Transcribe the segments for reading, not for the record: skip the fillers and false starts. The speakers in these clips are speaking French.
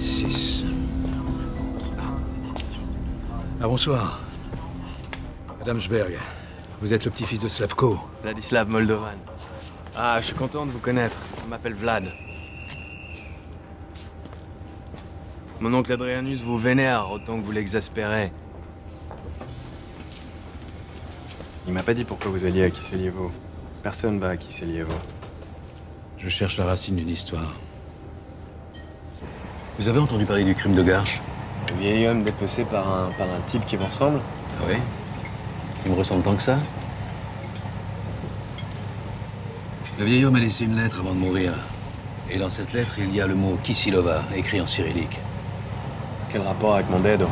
6. Ah, bonsoir. Madame Jberg, vous êtes le petit-fils de Slavko. Vladislav Moldovan. Ah, je suis content de vous connaître. Je m'appelle Vlad. Mon oncle Adrianus vous vénère autant que vous l'exaspérez. Il m'a pas dit pourquoi vous alliez à Kiselievo. Personne va à Kiselievo. Je cherche la racine d'une histoire. Vous avez entendu parler du crime de Garches? Le vieil homme dépecé par un type qui vous ressemble? Ah oui? Il me ressemble tant que ça? Le vieil homme a laissé une lettre avant de mourir. Et dans cette lettre, il y a le mot Kisilova, écrit en cyrillique. Quel rapport avec mon Dedo?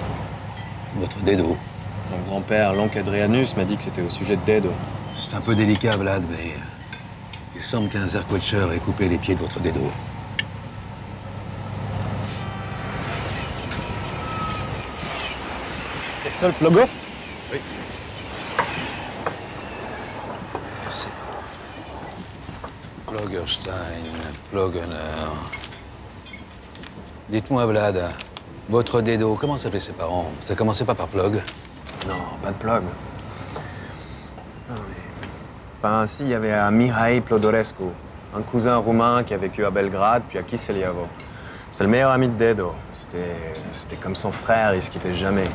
Votre Dedo. Mon grand-père, l'oncle Adrianus, m'a dit que c'était au sujet de Dedo. C'est un peu délicat, Vlad, mais... il semble qu'un Zerkwatcher ait coupé les pieds de votre Dedo. T'es seul, Plogo? Oui. Merci. Plogerstein, Plogener... Dites-moi, Vlad, votre Dedo, comment s'appelaient ses parents? Ça commençait pas par Plog? Non, pas de Plog. Enfin, si, il y avait un Mihai Plodorescu, un cousin roumain qui a vécu à Belgrade, puis à Kiselievo. C'est le meilleur ami de Dedo. C'était comme son frère, il se quittait jamais.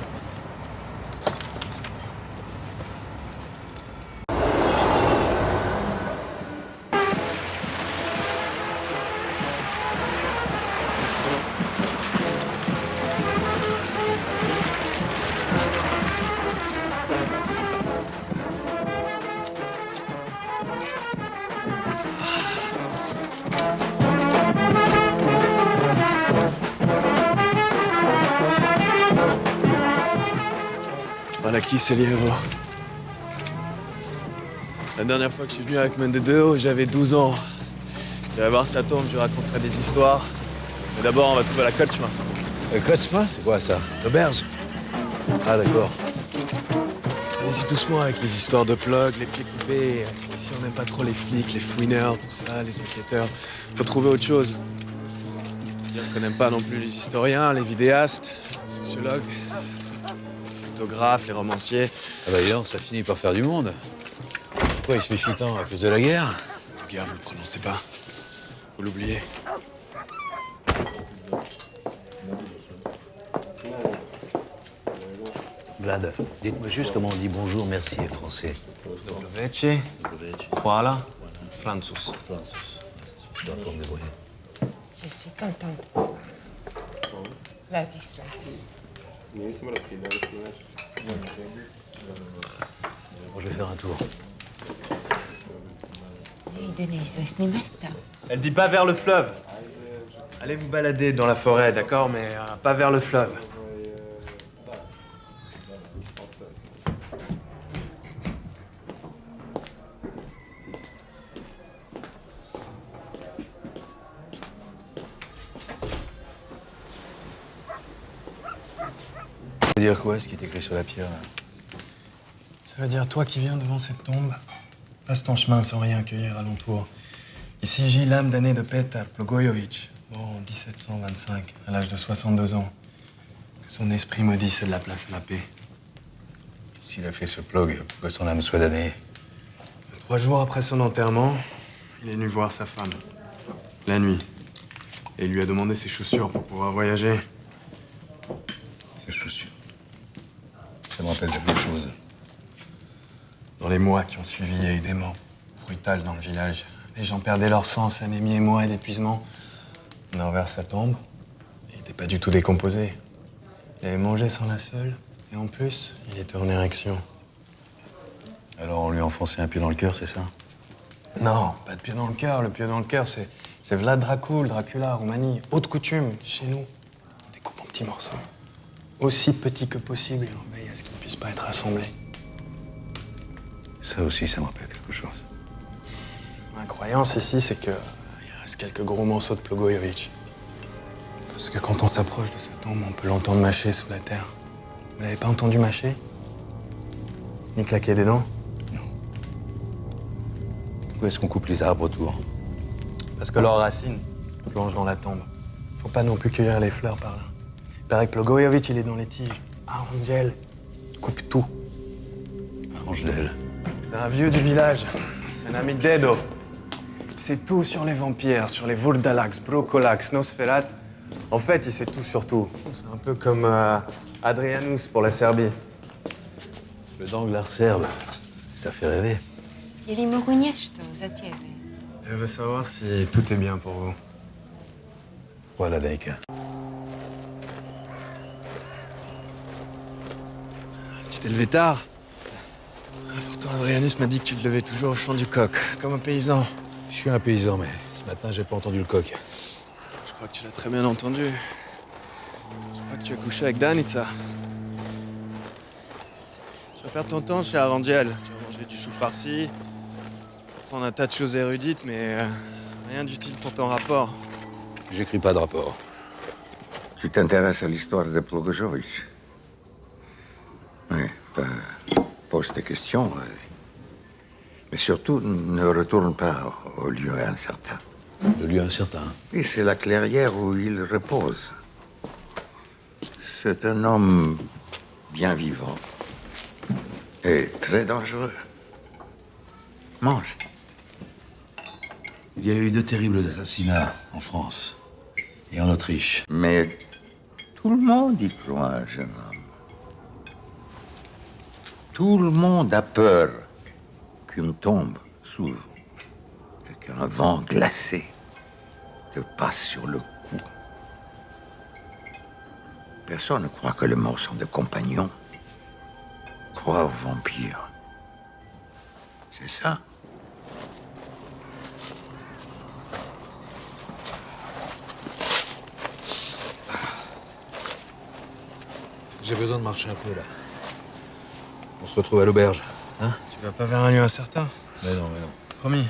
Voilà Kiselievo. La dernière fois que je suis venu avec Mendedeo, j'avais 12 ans. J'irai voir sa tombe, je lui raconterai des histoires. Mais d'abord, on va trouver la Kotchma. Kosma, c'est quoi ça? L'auberge. Ah, d'accord. Allez-y doucement avec les histoires de Plog, les pieds coupés. Ici, on n'aime pas trop les flics, les fouineurs, tout ça, les enquêteurs. Faut trouver autre chose. Dire qu'on n'aime pas non plus les historiens, les vidéastes, les sociologues, les photographes, les romanciers. Ah bah, d'ailleurs, ça finit par faire du monde. Pourquoi il se méfie tant à cause de la guerre? La guerre, vous le prononcez pas. Vous l'oubliez. Vlad, dites-moi juste comment on dit bonjour, merci en français. Dobroveče, hvala, Francis. Je dois pas me débrouiller. Je suis contente de voir. Ladislas. Bon, je vais faire un tour. Ei Denise, es nimesta. Elle dit pas vers le fleuve. Allez vous balader dans la forêt, d'accord, mais pas vers le fleuve. Ça veut dire quoi, ce qui est écrit sur la pierre, là? Ça veut dire toi qui viens devant cette tombe, passe ton chemin sans rien cueillir alentour. Ici gît l'âme damnée de Petar Plogoyevitch, mort en 1725, à l'âge de 62 ans. Que son esprit maudit cède la place à la paix. S'il a fait ce plog, pour que son âme soit damnée. 3 jours après son enterrement, il est venu voir sa femme, la nuit. Et il lui a demandé ses chaussures pour pouvoir voyager. Ses chaussures. Ça me rappelle quelque chose. Dans les mois qui ont suivi, il y a eu des morts brutales dans le village. Les gens perdaient leur sens, anémie et mort et d'épuisement. On a ouvert sa tombe. Il n'était pas du tout décomposé. Il avait mangé sans la seule. Et en plus, il était en érection. Alors on lui a enfoncé un pied dans le cœur, c'est ça? Non, pas de pied dans le cœur. Le pied dans le cœur, c'est Vlad Dracul, Dracula, Roumanie. Haute coutume, chez nous. On découpe en petits morceaux. Aussi petits que possible et on veille à ce qu'ils ne puissent pas être assemblés. Ça aussi, ça me rappelle quelque chose. Ma croyance ici, c'est qu'il reste quelques gros morceaux de Plogoyevitch. Parce que quand on s'approche de sa tombe, on peut l'entendre mâcher sous la terre. Vous l'avez pas entendu mâcher? Ni claquer des dents? Pourquoi est-ce qu'on coupe les arbres autour? Parce que leurs racines plongent dans la tombe. Faut pas non plus cueillir les fleurs par là. Il paraît que Blagojevich, il est dans les tiges. Arangel coupe tout. Angel. C'est un vieux du village. C'est un ami de Dedo. C'est tout sur les vampires, sur les Vurdalax, Brokolax, Nosferat. En fait, il sait tout sur tout. C'est un peu comme Adrianus pour la Serbie. Le danglar serbe, ça fait rêver. Je li mogu nešto za tebe. Elle veut savoir si tout est bien pour vous. Voilà, Daika. Tu t'es levé tard. Pourtant, Adrianus m'a dit que tu te levais toujours au chant du coq, comme un paysan. Je suis un paysan, mais ce matin, j'ai pas entendu le coq. Je crois que tu l'as très bien entendu. Je crois que tu as couché avec Danica. Tu vas perdre ton temps chez Arangel. Tu vas manger du chou farci, prendre un tas de choses érudites, mais rien d'utile pour ton rapport. J'écris pas de rapport. Tu t'intéresses à l'histoire de Blagojevich? Oui, pose des questions. Mais surtout, ne retourne pas au lieu incertain. Le lieu incertain. Et c'est la clairière où il repose. C'est un homme bien vivant et très dangereux. Mange. Il y a eu de terribles assassinats en France et en Autriche. Mais tout le monde y croit, jeune homme. Tout le monde a peur qu'une tombe s'ouvre et qu'un vent glacé te passe sur le cou. Personne ne croit que les morts sont des compagnons. Croit aux vampires. C'est ça. J'ai besoin de marcher un peu, là. On se retrouve à l'auberge, hein? Tu vas pas vers un lieu incertain? Mais non, mais non. Promis.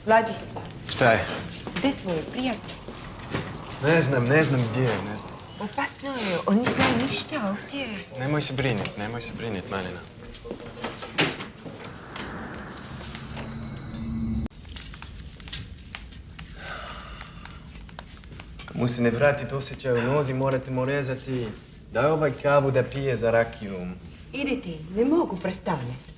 Ladislas, Šta gde tvoj prijatelj? Ne znam gdje je, ne znam. Opasno je, on ne zna ništa ovdje. Nemoj se brinit, Malina. Mu se ne vratit osjećaj u nozi, morate mu rezati. Daj ovaj kavu da pije za rakiju. Idi ti, ne mogu prestanjati.